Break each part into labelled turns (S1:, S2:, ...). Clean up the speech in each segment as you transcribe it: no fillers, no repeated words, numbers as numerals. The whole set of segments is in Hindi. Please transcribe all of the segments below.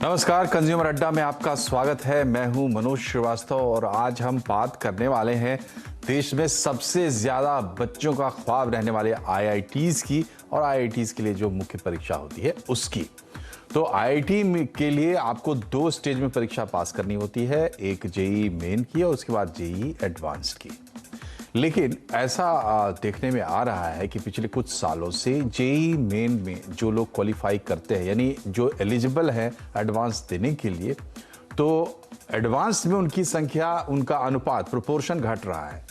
S1: नमस्कार, कंज्यूमर अड्डा में आपका स्वागत है। मैं हूं मनोज श्रीवास्तव और आज हम बात करने वाले हैं देश में सबसे ज्यादा बच्चों का ख्वाब रहने वाले आईआईटीज की और आईआईटीज के लिए जो मुख्य परीक्षा होती है उसकी। तो आईआईटी के लिए आपको 2 स्टेज में परीक्षा पास करनी होती है, एक जेईई मेन की और उसके बाद जेईई एडवांस्ड की। लेकिन ऐसा देखने में आ रहा है कि पिछले कुछ सालों से जेईई मेन में जो लोग क्वालिफाई करते हैं, यानी जो एलिजिबल हैं एडवांस देने के लिए, तो एडवांस में उनकी संख्या, उनका अनुपात, प्रोपोर्शन घट रहा है।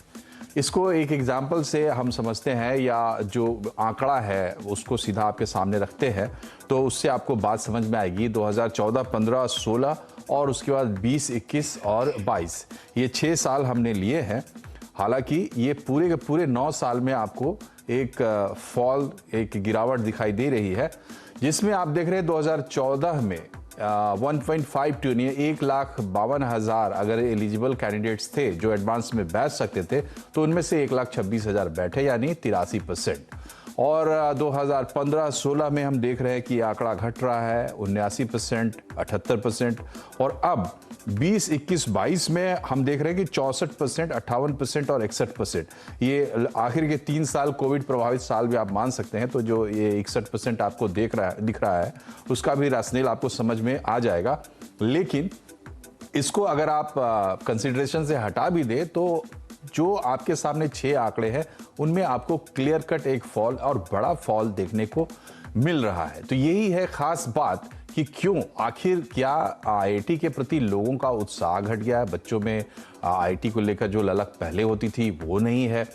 S1: इसको एक एग्जाम्पल से हम समझते हैं, या जो आंकड़ा है उसको सीधा आपके सामने रखते हैं तो उससे आपको बात समझ में आएगी। 2014, 15, 16 और उसके बाद 20, 21 और 22, ये 6 साल हमने लिए हैं। हालांकि ये पूरे के पूरे 9 साल में आपको एक फॉल, एक गिरावट दिखाई दे रही है, जिसमें आप देख रहे हैं 2014 में 1.52 यानी 1,52,000 अगर एलिजिबल कैंडिडेट्स थे जो एडवांस में बैठ सकते थे, तो उनमें से 1,26,000 बैठे, यानी 83%। और 2015-16 में हम देख रहे हैं कि आंकड़ा घट रहा है 79%, 78%। और अब 20, 21, 22 में हम देख रहे हैं कि 64%, 58% और 61%। ये आखिर के 3 साल कोविड प्रभावित साल भी आप मान सकते हैं। तो जो ये 61% आपको दिख रहा है उसका भी राशनियल आपको समझ में आ जाएगा। लेकिन इसको अगर आप कंसिडरेशन से हटा भी दें तो जो आपके सामने 6 आंकड़े हैं उनमें आपको क्लियर कट एक फॉल और बड़ा फॉल देखने को मिल रहा है। तो यही है खास बात कि क्यों, आखिर क्या आईआईटी के प्रति लोगों का उत्साह घट गया है, बच्चों में आईआईटी को लेकर जो ललक पहले होती थी वो नहीं है,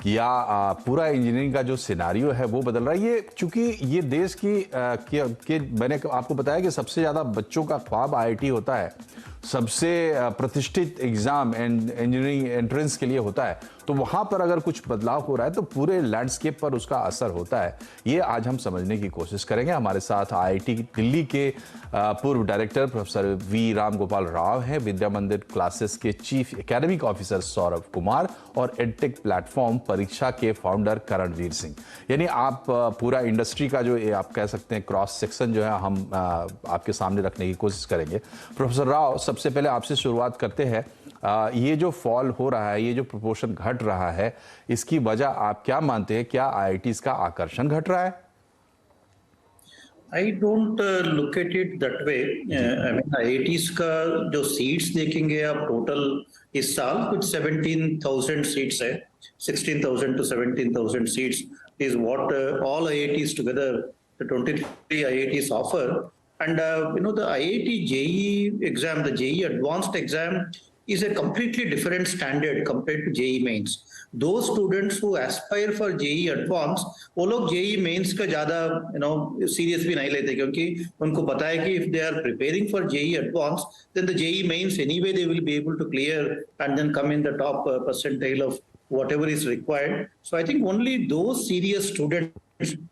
S1: या पूरा इंजीनियरिंग का जो सिनारियो है वो बदल रहा है। ये चूंकि ये देश की मैंने आपको बताया कि सबसे ज़्यादा बच्चों का ख्वाब आईआईटी होता है, सबसे प्रतिष्ठित एग्जाम इंजीनियरिंग एंट्रेंस के लिए होता है। तो वहाँ पर अगर कुछ बदलाव हो रहा है तो पूरे लैंडस्केप पर उसका असर होता है। ये आज हम समझने की कोशिश करेंगे। हमारे साथ आईआईटी दिल्ली के पूर्व director professor V Ram Gopal Rao हैं, विद्या मंदिर क्लासेस के chief academic officer Saurabh Kumar और एडटेक प्लेटफॉर्म परीक्षा के फाउंडर करणवीर सिंह। यानी आप पूरा इंडस्ट्री का जो आप कह सकते हैं क्रॉस सेक्शन जो है हम आपके सामने रखने की कोशिश करेंगे। प्रोफेसर राव, सबसे पहले आपसे शुरुआत करते हैं। ये जो फॉल हो रहा है, ये जो प्रोपोर्शन घट रहा है, इसकी वजह आप क्या मानते हैं? क्या आईआईटीज का आकर्षण घट रहा है?
S2: I don't look at it that way. I mean, IITs का जो सीट्स देखेंगे आप टोटल इस साल कुछ 17,000 सीट्स है, 16,000 to 17,000 seats is what all IITs together, the 23 IITs offer. And the IIT JEE exam, the JEE advanced exam is a completely different standard compared to JEE mains. Those students who aspire for JEE advanced, वो लोग JEE mains का ज़्यादा सीरियस भी नहीं लेते, क्योंकि उनको पता है कि if they are preparing for JEE advanced, then the JEE mains anyway they will be able to clear and then come in the top percentile of whatever is required. So I think only those serious students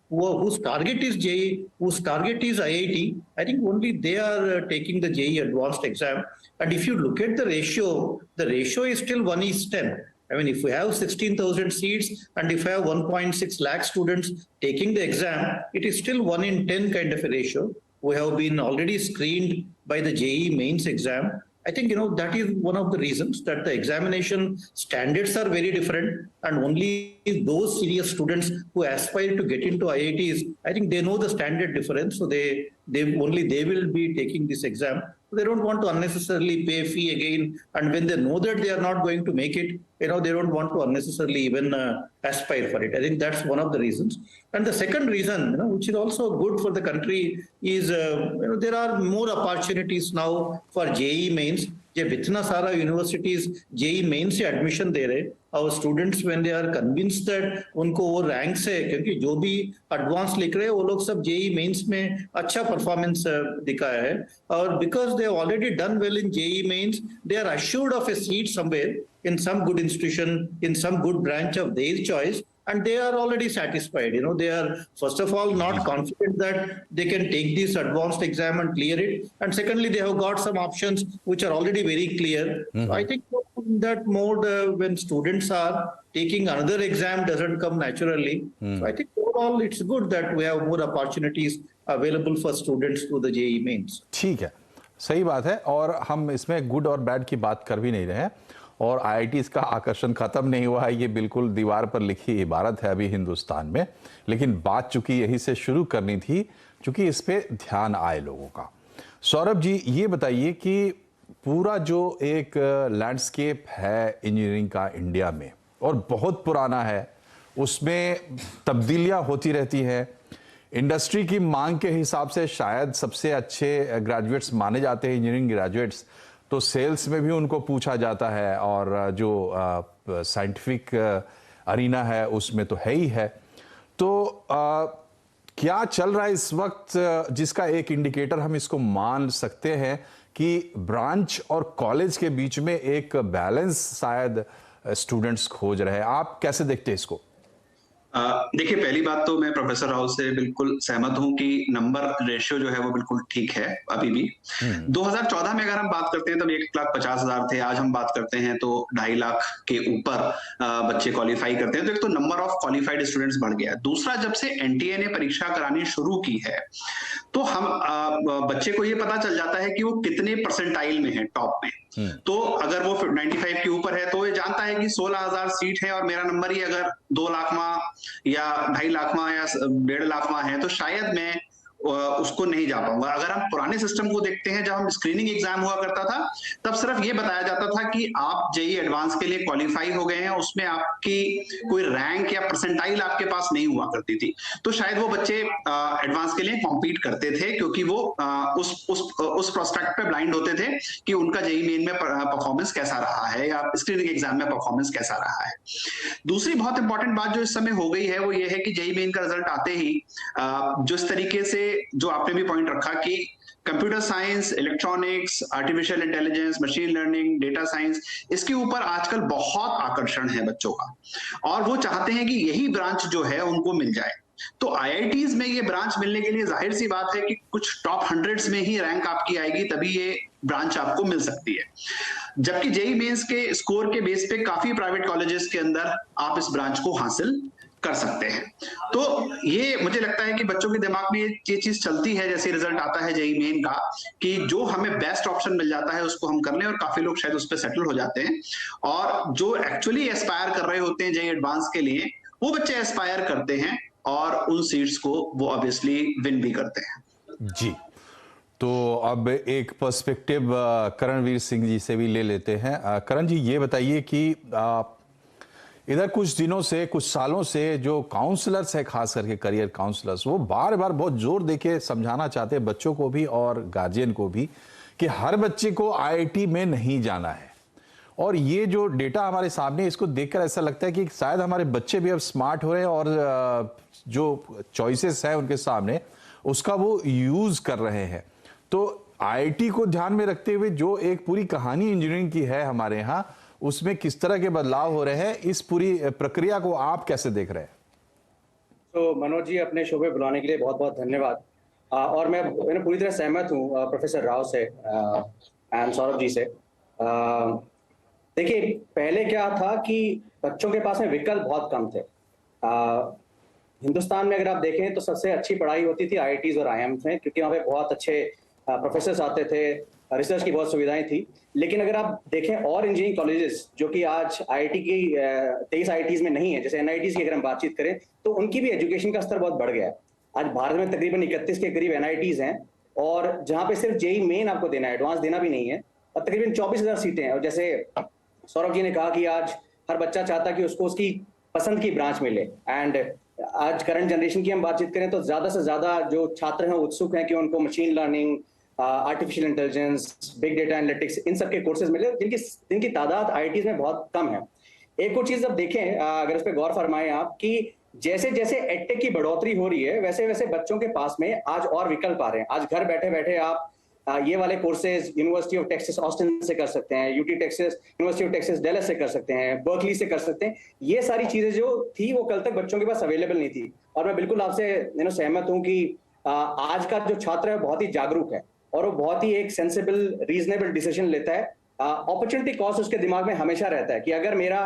S2: whose target is JEE, whose target is IIT, I think only they are taking the JEE advanced exam. And if you look at the ratio is still 1:10. I mean, if we have 16,000 seats and if I have 1.6 lakh students taking the exam, it is still 1:10 kind of a ratio. We have been already screened by the JEE mains exam. I think, that is one of the reasons that the examination standards are very different, and only those serious students who aspire to get into IITs, I think they know the standard difference, so they will be taking this exam. They don't want to unnecessarily pay a fee again, and when they know that they are not going to make it, they don't want to unnecessarily even aspire for it. I think that's one of the reasons. And the second reason, which is also good for the country, is there are more opportunities now for JEE mains. जब इतना सारा यूनिवर्सिटीज जेई मेन से एडमिशन दे रहे, और students when they are convinced that उनको वो रैंक से, क्योंकि जो भी एडवांस लिख रहे हैं वो लोग सब जेई मेंस में अच्छा परफॉर्मेंस दिखाया है, और because they already done well in JEE mains, they are assured of a seat somewhere in some good institution, in some good branch of their choice, and they are already satisfied. They are, first of all, not confident that they can take this advanced exam and clear it, and secondly, they have got some options which are already very clear. So I think in that mode, when students are taking another exam, doesn't come naturally. So I think overall, it's good that we have more opportunities available for students to the JEE mains.
S1: ठीक है, सही बात है, और हम इसमें गुड और बैड की बात कर भी नहीं रहे हैं, और IITs का आकर्षण खत्म नहीं हुआ है, ये बिल्कुल दीवार पर लिखी इबारत है अभी हिंदुस्तान में। लेकिन बात चूंकि यहीं से शुरू करनी थी, चूंकि इस पे ध्यान आए लोगों का। सौरभ जी, ये बताइए कि पूरा जो एक लैंडस्केप है इंजीनियरिंग का इंडिया में, और बहुत पुराना है, उसमें तब्दीलियां होती रहती हैं। इंडस्ट्री की मांग के हिसाब से शायद सबसे अच्छे ग्रेजुएट्स माने जाते हैं इंजीनियरिंग ग्रेजुएट्स, तो सेल्स में भी उनको पूछा जाता है, और जो साइंटिफिक अरीना है उसमें तो है ही है। तो क्या चल रहा है इस वक्त, जिसका एक इंडिकेटर हम इसको मान सकते हैं कि ब्रांच और कॉलेज के बीच में एक बैलेंस शायद स्टूडेंट्स खोज रहे हैं? आप कैसे देखते हैं इसको?
S3: देखिए, पहली बात तो मैं प्रोफेसर राव से बिल्कुल सहमत हूं कि नंबर रेशियो जो है वो बिल्कुल ठीक है अभी भी। 2014 में अगर हम बात करते हैं तब 1,50,000 थे, आज हम बात करते हैं तो 2.5 लाख के ऊपर बच्चे क्वालिफाई करते हैं। तो एक तो नंबर ऑफ क्वालिफाइड स्टूडेंट्स बढ़ गया। दूसरा, जब से NTA ने परीक्षा करानी शुरू की है तो हम बच्चे को ये पता चल जाता है कि वो कितने परसेंटाइल में है, टॉप में। तो अगर वो 95 के ऊपर है तो ये जानता है कि 16,000 सीट है और मेरा नंबर ही अगर 2 लाखवां या 2.5 लाखवां या 1.5 लाखवां है तो शायद मैं उसको नहीं जा पाऊंगा। अगर हम पुराने सिस्टम को देखते हैं, जब हम स्क्रीनिंग एग्जाम हुआ करता था तब सिर्फ ये बताया जाता था कि आप JEE एडवांस के लिए क्वालिफाई हो गए हैं, उसमें आपकी कोई रैंक या परसेंटाइल आपके पास नहीं हुआ करती थी। तो शायद वो बच्चे एडवांस के लिए कॉम्पीट करते थे, क्योंकि वो उस प्रोस्पेक्ट पे ब्लाइंड होते थे कि उनका JEE मेन में परफॉर्मेंस कैसा रहा है या स्क्रीनिंग एग्जाम में परफॉर्मेंस कैसा रहा है। दूसरी बहुत इंपॉर्टेंट बात जो इस समय हो गई है वो ये है कि JEE मेन का रिजल्ट आते ही जो इस तरीके से, जो आपने भी पॉइंट रखा कि computer science, electronics, artificial intelligence, machine learning, data science, इसके ऊपर आजकल बहुत आकर्षण है बच्चों का, और वो चाहते हैं कि यही ब्रांच जो है उनको मिल जाए। तो IITs में ये ब्रांच मिलने के लिए जाहिर सी बात है कि कुछ टॉप 100s में ही रैंक आपकी आएगी, तभी ये ब्रांच आपको मिल सकती है। जबकि JEE मेंस के स्कोर के बेस पे काफी प्राइवेट कॉलेजेस के अंदर आप इस ब्रांच को हासिल कर सकते हैं। तो ये मुझे लगता है कि बच्चों के दिमाग में ये चीज चलती है, जैसे रिजल्ट आता है JEE मेन का, कि जो हमें बेस्ट ऑप्शन मिल जाता है उसको हम कर लें, और काफी लोग शायद उस पर सेटल हो जाते हैं। और जो एक्चुअली एस्पायर कर रहे होते हैं JEE एडवांस के लिए, वो बच्चे एस्पायर करते हैं और उन सीट्स को वो ऑब्वियसली विन भी करते हैं।
S1: जी, तो अब एक पर्सपेक्टिव करणवीर सिंह जी से भी ले लेते हैं। करण जी, ये बताइए कि इधर कुछ दिनों से, कुछ सालों से जो काउंसलर्स है, खास करके करियर काउंसलर्स, वो बार बार बहुत जोर देके समझाना चाहते हैं बच्चों को भी और गार्जियन को भी कि हर बच्चे को IIT में नहीं जाना है। और ये जो डेटा हमारे सामने, इसको देखकर ऐसा लगता है कि शायद हमारे बच्चे भी अब स्मार्ट हो रहे हैं और जो चॉइसेस है उनके सामने उसका वो यूज कर रहे हैं। तो IIT को ध्यान में रखते हुए जो एक पूरी कहानी इंजीनियरिंग की है हमारे यहाँ, उसमें किस तरह के बदलाव हो रहे हैं, इस पूरी प्रक्रिया को आप कैसे देख रहे हैं?
S4: तो मनोज जी, अपने शो पे बुलाने के लिए बहुत बहुत धन्यवाद। और मैं पूरी तरह सहमत हूँ प्रोफेसर राव से एंड सौरभ जी से। देखिए, पहले क्या था कि बच्चों के पास में विकल्प बहुत कम थे। हिंदुस्तान में अगर आप देखें तो सबसे अच्छी पढ़ाई होती थी IITs और IIMs में, क्योंकि वहाँ पे बहुत अच्छे प्रोफेसर्स आते थे, रिसर्च की बहुत सुविधाएं थी। लेकिन अगर आप देखें और इंजीनियरिंग कॉलेजेस जो कि आज IIT की 23 IITs में नहीं है, जैसे NITs की अगर हम बातचीत करें तो उनकी भी एजुकेशन का स्तर बहुत बढ़ गया है। आज भारत में तकरीबन 31 के करीब NITs हैं, और जहाँ पे सिर्फ JEE मेन आपको देना है, एडवांस देना भी नहीं है, और तकरीबन 24,000 सीटें हैं। और जैसे सौरभ जी ने कहा कि आज हर बच्चा चाहता कि उसको उसकी पसंद की ब्रांच मिले। एंड आज करंट जनरेशन की हम बातचीत करें तो ज्यादा से ज्यादा जो छात्र हैं उत्सुक हैं कि उनको machine learning, artificial intelligence, big data analytics, इन सब के कोर्सेज मिले, जिनकी तादाद IITs में बहुत कम है। एक और चीज अब देखें, अगर उस पर गौर फरमाएं आप, कि जैसे जैसे एडटेक की बढ़ोतरी हो रही है वैसे वैसे बच्चों के पास में आज और विकल्प आ रहे हैं। आज घर बैठे बैठे आप ये वाले courses university of Texas Austin से कर सकते हैं, यूनिवर्सिटी ऑफ टेक्सास डैलस से कर सकते हैं, बर्कली से कर सकते हैं। ये सारी चीजें जो थी वो कल तक बच्चों के पास अवेलेबल नहीं थी। और मैं बिल्कुल आपसे सहमत हूं कि आज का जो छात्र है बहुत ही जागरूक है और वो बहुत ही एक सेंसिबल, रीजनेबल डिसीजन लेता है। अपॉर्चुनिटी कॉस्ट उसके दिमाग में हमेशा रहता है कि अगर मेरा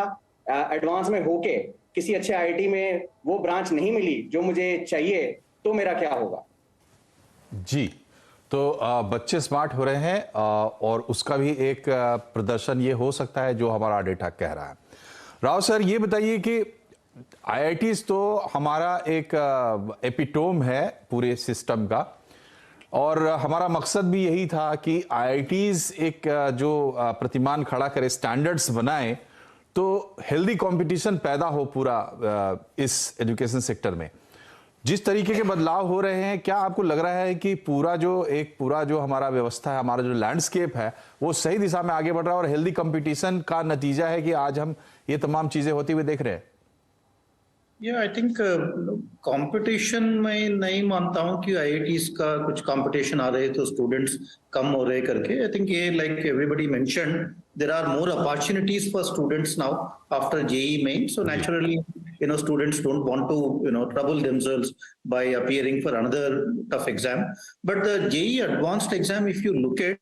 S4: एडवांस में होके किसी अच्छे आईआईटी में वो ब्रांच नहीं मिली जो मुझे चाहिए, तो मेरा क्या होगा?
S1: जी, तो बच्चे स्मार्ट हो रहे हैं और उसका भी एक प्रदर्शन ये हो सकता है जो हमारा डेटा कह रहा है। राव सर, ये बताइए कि आईआईटीज तो हमारा एक एपिटोम है पूरे सिस्टम का, और हमारा मकसद भी यही था कि आईआईटीज एक जो प्रतिमान खड़ा करे, स्टैंडर्ड्स बनाए, तो हेल्दी कंपटीशन पैदा हो पूरा इस एजुकेशन सेक्टर में। जिस तरीके के बदलाव हो रहे हैं, क्या आपको लग रहा है कि पूरा जो हमारा व्यवस्था है, हमारा जो लैंडस्केप है, वो सही दिशा में आगे बढ़ रहा है और हेल्दी कंपटीशन का नतीजा है कि आज हम ये तमाम चीजें होती हुई देख रहे हैं?
S2: आई थिंक कंपटीशन में नहीं मानता हूं कि आईआईटीज का कुछ कंपटीशन आ रहे तो स्टूडेंट्स कम हो रहे करके। आई थिंक ये like everybody mentioned, there are more opportunities for students now after JEE main, so naturally students don't want to trouble themselves by appearing for another tough exam. But the JEE advanced exam, if you look at,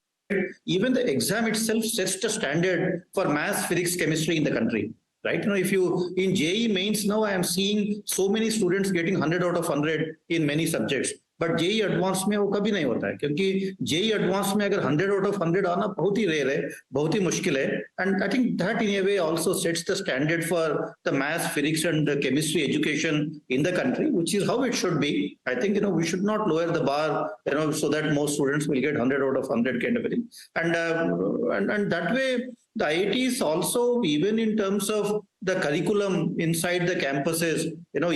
S2: even the exam itself sets the standard for maths, physics, chemistry in the country, right? If you in JEE mains now, I am seeing so many students getting 100 out of 100 in many subjects. But JEE advance में वो कभी नहीं होता है, क्योंकि जेई एडवांस में अगर 100 आउट ऑफ 100 आना बहुत ही रेयर है, बहुत ही मुश्किल है। And I think that in a way also sets the standard for the maths, physics and chemistry education in the country, which is how it should be. I think we should not lower the bar so that more students will get 100 out of 100 kind of thing. And that way the IITs also, even in terms of the curriculum inside the campuses,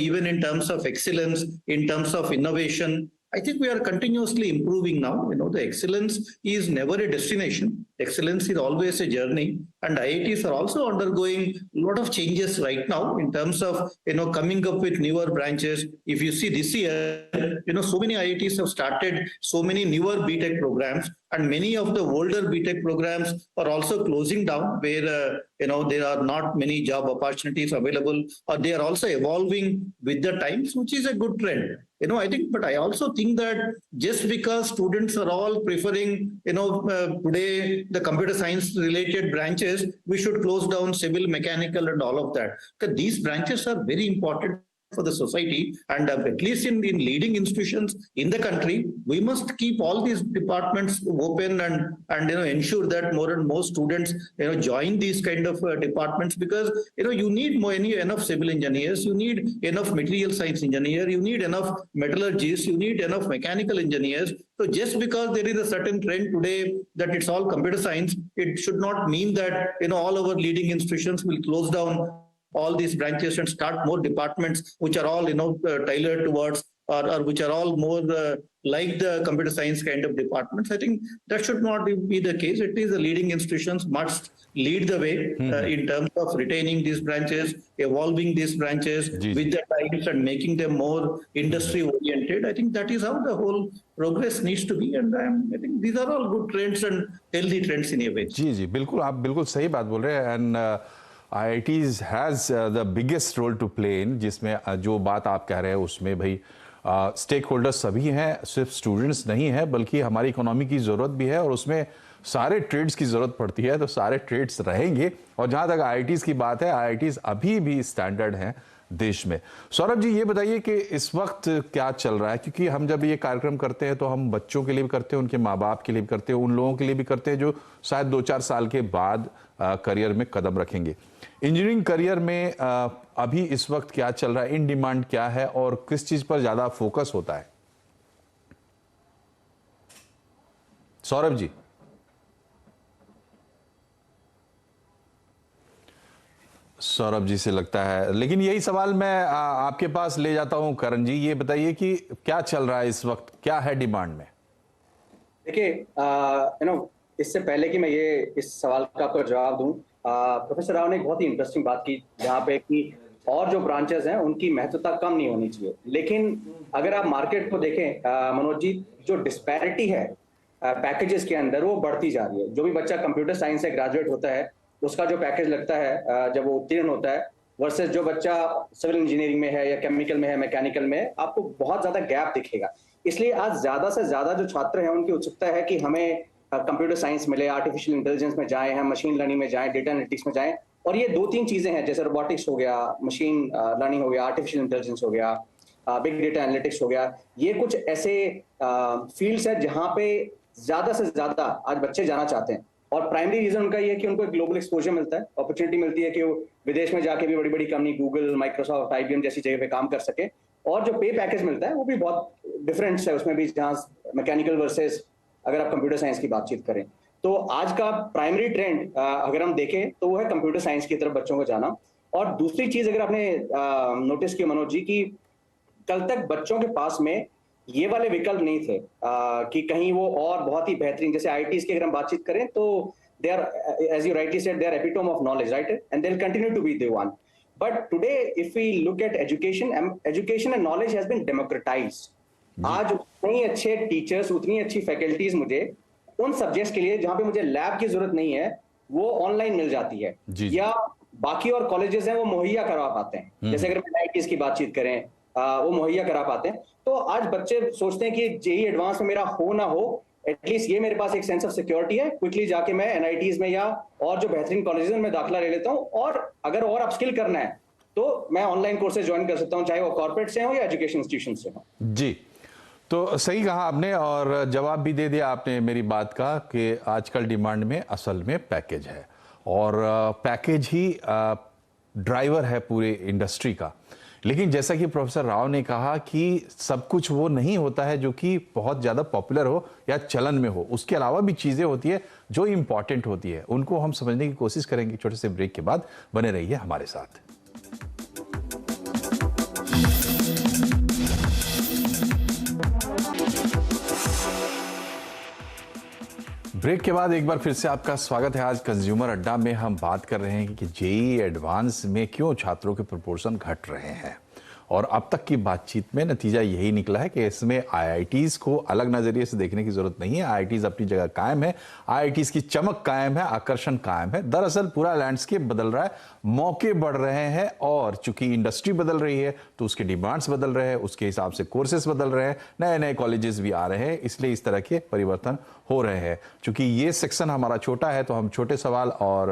S2: even in terms of excellence, in terms of innovation, I think we are continuously improving now. The excellence is never a destination. Excellence is always a journey, and IITs are also undergoing a lot of changes right now in terms of coming up with newer branches. If you see this year, so many IITs have started so many newer BTech programs, and many of the older BTech programs are also closing down, where there are not many job opportunities available, or they are also evolving with the times, which is a good trend. I think, but I also think that just because students are all preferring, today the computer science related branches, we should close down civil, mechanical and all of that. Because these branches are very important for the society, and at least in leading institutions in the country, we must keep all these departments open and ensure that more and more students join these kind of departments, because you need enough civil engineers, you need enough material science engineer, you need enough metallurgists, you need enough mechanical engineers. So just because there is a certain trend today that it's all computer science, it should not mean that all our leading institutions will close down all these branches and start more departments which are all tailored towards or which are all more like the computer science kind of departments. I think that should not be the case. It is the leading institutions must lead the way in terms of retaining these branches, evolving these branches with the times and making them more industry oriented. I think that is how the whole progress needs to be, and I think these are all good trends and healthy trends in a way.
S1: जी बिल्कुल, आप बिल्कुल सही बात बोल रहे हैं। And IITs has the biggest role to play in, जिसमें जो बात आप कह रहे हैं उसमें भाई स्टेक होल्डर्स सभी हैं, सिर्फ स्टूडेंट्स नहीं है, बल्कि हमारी इकोनॉमी की ज़रूरत भी है और उसमें सारे ट्रेड्स की ज़रूरत पड़ती है, तो सारे ट्रेड्स रहेंगे। और जहाँ तक IITs की बात है, IITs अभी भी स्टैंडर्ड हैं देश में। सौरभ जी, ये बताइए कि इस वक्त क्या चल रहा है, क्योंकि हम जब ये कार्यक्रम करते हैं तो हम बच्चों के लिए भी करते हैं, उनके माँ बाप के लिए भी करते हैं, उन लोगों के लिए भी करते हैं जो शायद 2-4 साल के बाद करियर में कदम रखेंगे। इंजीनियरिंग करियर में अभी इस वक्त क्या चल रहा है, इन डिमांड क्या है और किस चीज पर ज्यादा फोकस होता है? सौरभ जी। सौरभ जी से लगता है, लेकिन यही सवाल मैं आपके पास ले जाता हूं। करण जी, ये बताइए कि क्या चल रहा है इस वक्त, क्या है डिमांड में?
S4: देखिए, इससे पहले कि मैं ये इस सवाल का आपको जवाब दूं, प्रोफेसर राव ने एक बहुत ही इंटरेस्टिंग बात की, जहाँ पे कि और जो ब्रांचेस हैं उनकी महत्वता कम नहीं होनी चाहिए। लेकिन अगर आप मार्केट को देखें मनोज जी, जो डिस्पैरिटी है पैकेजेस के अंदर, वो बढ़ती जा रही है। जो भी बच्चा कंप्यूटर साइंस से ग्रेजुएट होता है, उसका जो पैकेज लगता है जब वो उत्तीर्ण होता है, वर्सेस जो बच्चा सिविल इंजीनियरिंग में है या केमिकल में है, मैकेनिकल में है, आपको बहुत ज्यादा गैप दिखेगा। इसलिए आज ज्यादा से ज्यादा जो छात्र हैं उनकी उत्सुकता है कि हमें कंप्यूटर साइंस मिले, आर्टिफिशियल इंटेलिजेंस में जाएं, हम मशीन लर्निंग में जाएं, डेटा एनालिटिक्स में जाएं, और ये 2-3 चीजें हैं, जैसे रोबोटिक्स हो गया, मशीन लर्निंग हो गया, आर्टिफिशियल इंटेलिजेंस हो गया, बिग डेटा एनालिटिक्स हो गया, ये कुछ ऐसे फील्ड्स है जहां पे ज्यादा से ज्यादा आज बच्चे जाना चाहते हैं। और प्राइमरी रीजन उनका ये है कि उनको एक ग्लोबल एक्सपोजर मिलता है, अपॉर्चुनिटी मिलती है कि वो विदेश में जाके भी बड़ी बड़ी कंपनी गूगल, माइक्रोसॉफ्ट, IBM जैसी जगह पे काम कर सके। और जो पे पैकेज मिलता है वो भी बहुत डिफरेंस है उसमें भी, जहाँ मैकेनिकल वर्सेस अगर आप कंप्यूटर साइंस की बातचीत करें। तो आज का प्राइमरी ट्रेंड अगर हम देखें तो वो है कंप्यूटर साइंस की तरफ बच्चों को जाना। और दूसरी चीज अगर आपने नोटिस की मनोज जी, की कल तक बच्चों के पास में ये वाले विकल्प नहीं थे कि कहीं वो और बहुत ही बेहतरीन, जैसे IITs की अगर हम बातचीत करें तो they are, as you rightly said, they are epitome of knowledge, right, and they will continue to be the one. But today if we look at education and knowledge has been democratised. आज उतने अच्छे टीचर्स, उतनी अच्छी फैकल्टीज मुझे उन सब्जेक्ट्स के लिए जहां पे मुझे लैब की जरूरत नहीं है वो ऑनलाइन मिल जाती है, या बाकी और कॉलेजेस हैं वो मुहैया करवा पाते हैं। जैसे अगर IITs की बातचीत करें, वो मुहैया करा पाते हैं। तो आज बच्चे सोचते हैं कि JEE एडवांस में मेरा हो ना हो, एटलीस्ट ये मेरे पास एक सेंस ऑफ सिक्योरिटी है, क्विकली जाके मैं NITs में या और जो बेहतरीन कॉलेजेस में दाखिला ले लेता हूँ, और अगर और अपस्किल करना है तो मैं ऑनलाइन कोर्सेज ज्वाइन कर सकता हूँ, चाहे वो कॉर्पोरेट से हो या एजुकेशन इंस्टीट्यूशन से हो।
S1: जी, तो सही कहा आपने और जवाब भी दे दिया आपने मेरी बात का कि आजकल डिमांड में असल में पैकेज है, और पैकेज ही ड्राइवर है पूरे इंडस्ट्री का। लेकिन जैसा कि प्रोफेसर राव ने कहा कि सब कुछ वो नहीं होता है जो कि बहुत ज़्यादा पॉपुलर हो या चलन में हो, उसके अलावा भी चीज़ें होती है जो इंपॉर्टेंट होती है, उनको हम समझने की कोशिश करेंगे। छोटे से ब्रेक के बाद बने रहिए हमारे साथ। ब्रेक के बाद एक बार फिर से आपका स्वागत है। आज कंज्यूमर अड्डा में हम बात कर रहे हैं कि JEE एडवांस में क्यों छात्रों के प्रोपोर्शन घट रहे हैं, और अब तक की बातचीत में नतीजा यही निकला है कि इसमें IITs को अलग नजरिए से देखने की जरूरत नहीं है। IITs अपनी जगह कायम है, IITs की चमक कायम है, आकर्षण कायम है। दरअसल पूरा लैंडस्केप बदल रहा है, मौके बढ़ रहे हैं, और चूंकि इंडस्ट्री बदल रही है तो उसके डिमांड्स बदल रहे हैं, उसके हिसाब से कोर्सेज बदल रहे हैं, नए नए कॉलेजेस भी आ रहे हैं, इसलिए इस तरह के परिवर्तन हो रहे हैं। चूंकि ये सेक्शन हमारा छोटा है तो हम छोटे सवाल और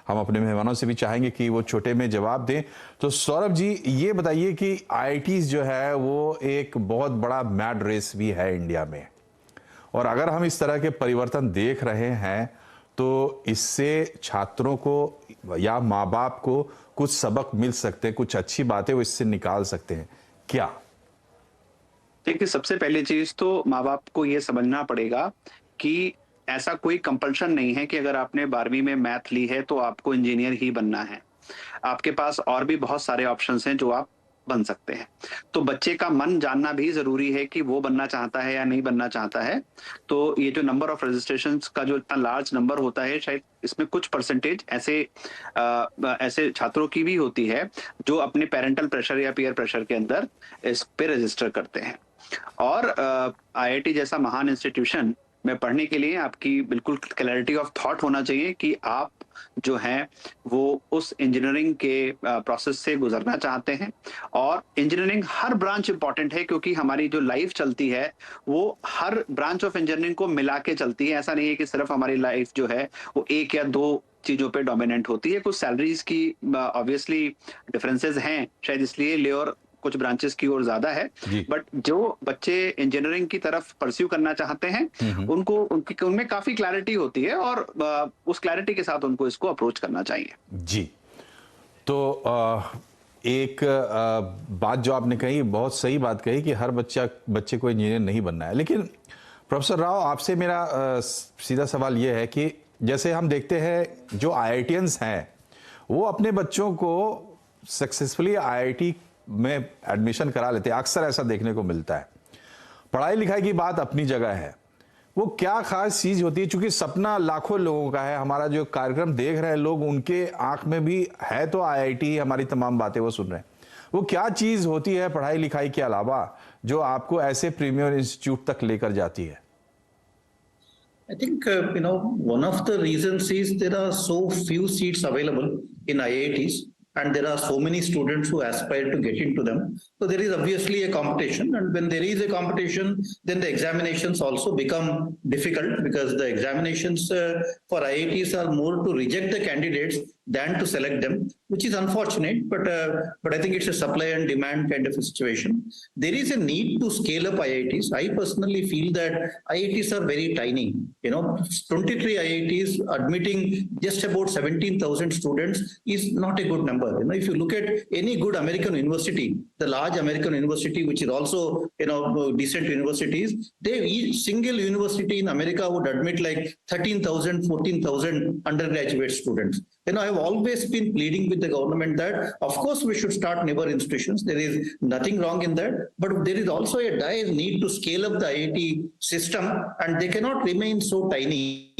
S1: हम अपने मेहमानों से भी चाहेंगे कि वो छोटे में जवाब दें। तो सौरभ जी, ये बताइए कि IITs जो है वो एक बहुत बड़ा मैड रेस भी है इंडिया में, और अगर हम इस तरह के परिवर्तन देख रहे हैं तो इससे छात्रों को या माँ बाप को कुछ सबक मिल सकते हैं, कुछ अच्छी बातें वो इससे निकाल सकते हैं क्या?
S3: देखिए, सबसे पहली चीज तो माँ बाप को ये समझना पड़ेगा कि ऐसा कोई कंपल्शन नहीं है कि अगर आपने 12वीं में मैथ ली है तो आपको इंजीनियर ही बनना है। आपके पास और भी बहुत सारे ऑप्शंस हैं जो आप बन सकते हैं। तो बच्चे का मन जानना भी जरूरी है कि वो बनना चाहता है या नहीं बनना चाहता है। तो ये जो नंबर ऑफ रजिस्ट्रेशंस का जो इतना लार्ज नंबर होता है, शायद इसमें कुछ परसेंटेज ऐसे छात्रों की भी होती है जो अपने पेरेंटल प्रेशर या पीयर प्रेशर के अंदर इस पे रजिस्टर करते हैं। और IIT जैसा महान इंस्टीट्यूशन में पढ़ने के लिए आपकी बिल्कुल क्लैरिटी ऑफ थॉट होना चाहिए कि आप जो हैं वो उस इंजीनियरिंग के प्रोसेस से गुजरना चाहते हैं। और इंजीनियरिंग हर ब्रांच इंपॉर्टेंट है, क्योंकि हमारी जो लाइफ चलती है वो हर ब्रांच ऑफ इंजीनियरिंग को मिला के चलती है। ऐसा नहीं है कि सिर्फ हमारी लाइफ जो है वो एक या दो चीजों पे डोमिनेंट होती है। कुछ सैलरीज की ऑब्वियसली डिफरेंसेस हैं, शायद इसलिए लेयर कुछ ब्रांचेस की ओर ज्यादा है, बट जो बच्चे इंजीनियरिंग की तरफ परस्यू करना चाहते हैं उनमें काफी क्लैरिटी होती है, और उस क्लैरिटी के साथ उनको इसको अप्रोच करना चाहिए।
S1: जी, तो एक बात जो आपने कही, बहुत सही बात कही कि हर बच्चे को इंजीनियर नहीं बनना है। लेकिन प्रोफेसर राव, आपसे मेरा सीधा सवाल यह है कि जैसे हम देखते हैं जो IITians हैं वो अपने बच्चों को सक्सेसफुली IIT में एडमिशन करा लेते हैं, अक्सर ऐसा देखने को मिलता है। पढ़ाई लिखाई की बात अपनी जगह है, वो क्या खास चीज होती है? क्योंकि सपना लाखों लोगों का है, हमारा जो कार्यक्रम देख रहे हैं लोग, उनके आंख में भी है तो IIT, हमारी तमाम बातें वो सुन रहे हैं। वो क्या चीज होती है पढ़ाई लिखाई के अलावा जो आपको ऐसे प्रीमियर इंस्टीट्यूट तक लेकर जाती है?
S2: I think, one of the reasons is there are so few seats available in IITs, and there are so many students who aspire to get into them. So there is obviously a competition, and when there is a competition, then the examinations also become difficult, because the examinations for IITs are more to reject the candidates than to select them, which is unfortunate. But I think it's a supply and demand kind of a situation. There is a need to scale up IITs. I personally feel that IITs are very tiny. 23 IITs admitting just about 17,000 students is not a good number. If you look at any good American university, the large American university, which is also decent universities, each single university in America would admit like 13,000, 14,000 undergraduate students. I have always been pleading with the government that, of course, we should start newer institutions. There is nothing wrong in that, but there is also a dire need to scale up the IIT system, and they cannot remain so tiny.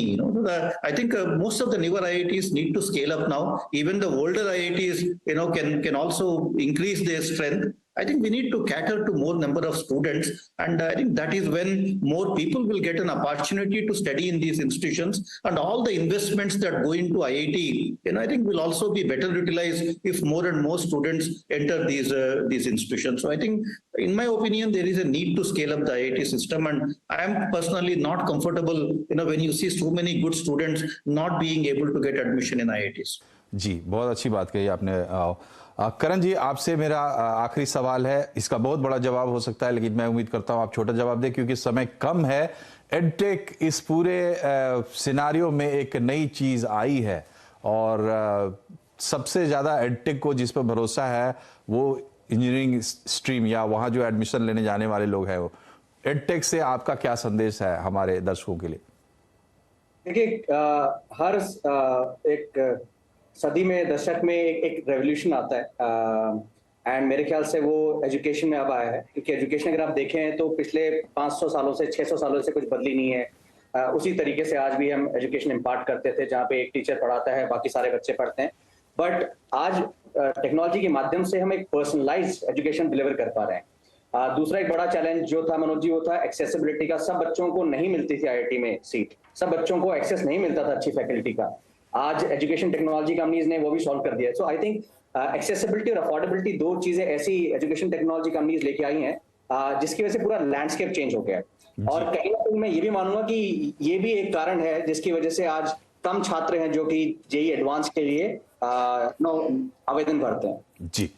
S2: I think most of the newer IITs need to scale up now. Even the older IITs, can also increase their strength. I think we need to cater to more number of students, and I think that is when more people will get an opportunity to study in these institutions, and all the investments that go into IIT, I think will also be better utilized if more and more students enter these institutions. So I think, in my opinion, there is a need to scale up the IIT system, and I am personally not comfortable, when you see so many good students not being able to get admission in IITs.
S1: जी, बहुत अच्छी बात कही आपने। करण जी, आपसे मेरा आखिरी सवाल है, इसका बहुत बड़ा जवाब हो सकता है, लेकिन मैं उम्मीद करता हूं आप छोटा जवाब दें क्योंकि समय कम है। एडटेक इस पूरे सिनारियो में एक नई चीज आई है और सबसे ज्यादा एडटेक को जिस पर भरोसा है वो इंजीनियरिंग स्ट्रीम या वहां जो एडमिशन लेने जाने वाले लोग हैं। वो एडटेक से आपका क्या संदेश है हमारे दर्शकों के लिए?
S4: देखिए, हर एक सदी में, दशक में एक रेवोल्यूशन आता है, एंड मेरे ख्याल से वो एजुकेशन में अब आया है, क्योंकि एजुकेशन अगर आप देखें तो पिछले 500 सालों से 600 सालों से कुछ बदली नहीं है। उसी तरीके से आज भी हम एजुकेशन इम्पार्ट करते थे, जहाँ पे एक टीचर पढ़ाता है, बाकी सारे बच्चे पढ़ते हैं। बट आज टेक्नोलॉजी के माध्यम से हम एक पर्सनलाइज्ड एजुकेशन डिलीवर कर पा रहे हैं। दूसरा एक बड़ा चैलेंज जो था मनोज जी, वो था एक्सेसिबिलिटी का। सब बच्चों को नहीं मिलती थी IIT में सीट, सब बच्चों को एक्सेस नहीं मिलता था अच्छी फैकल्टी का। आज एजुकेशन टेक्नोलॉजी कंपनीज ने वो भी सॉल्व कर दिया है। सो आई थिंक एक्सेसिबिलिटी और अफोर्डेबिलिटी, दो चीजें ऐसी एजुकेशन टेक्नोलॉजी कंपनीज लेके आई हैं जिसकी वजह से पूरा लैंडस्केप चेंज हो गया है। और कहीं ना कहीं मैं ये भी मानूंगा कि ये भी एक कारण है जिसकी वजह से आज कम छात्र हैं जो कि जेईई एडवांस के लिए आवेदन करते हैं।
S1: जी,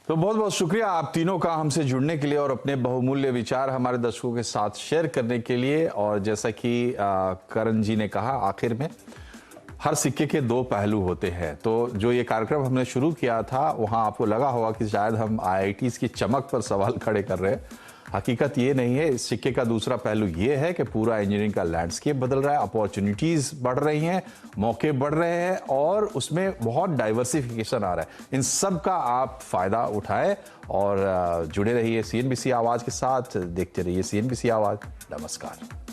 S1: तो बहुत बहुत शुक्रिया आप तीनों का हमसे जुड़ने के लिए और अपने बहुमूल्य विचार हमारे दर्शकों के साथ शेयर करने के लिए। और जैसा कि करण जी ने कहा, आखिर में हर सिक्के के दो पहलू होते हैं। तो जो ये कार्यक्रम हमने शुरू किया था, वहाँ आपको लगा होगा कि शायद हम IITs की चमक पर सवाल खड़े कर रहे हैं। हकीकत ये नहीं है। इस सिक्के का दूसरा पहलू ये है कि पूरा इंजीनियरिंग का लैंडस्केप बदल रहा है, अपॉर्चुनिटीज़ बढ़ रही हैं, मौके बढ़ रहे हैं और उसमें बहुत डाइवर्सिफिकेशन आ रहा है। इन सब का आप फ़ायदा उठाएं और जुड़े रहिए CNBC आवाज़ के साथ। देखते रहिए CNBC आवाज़। नमस्कार।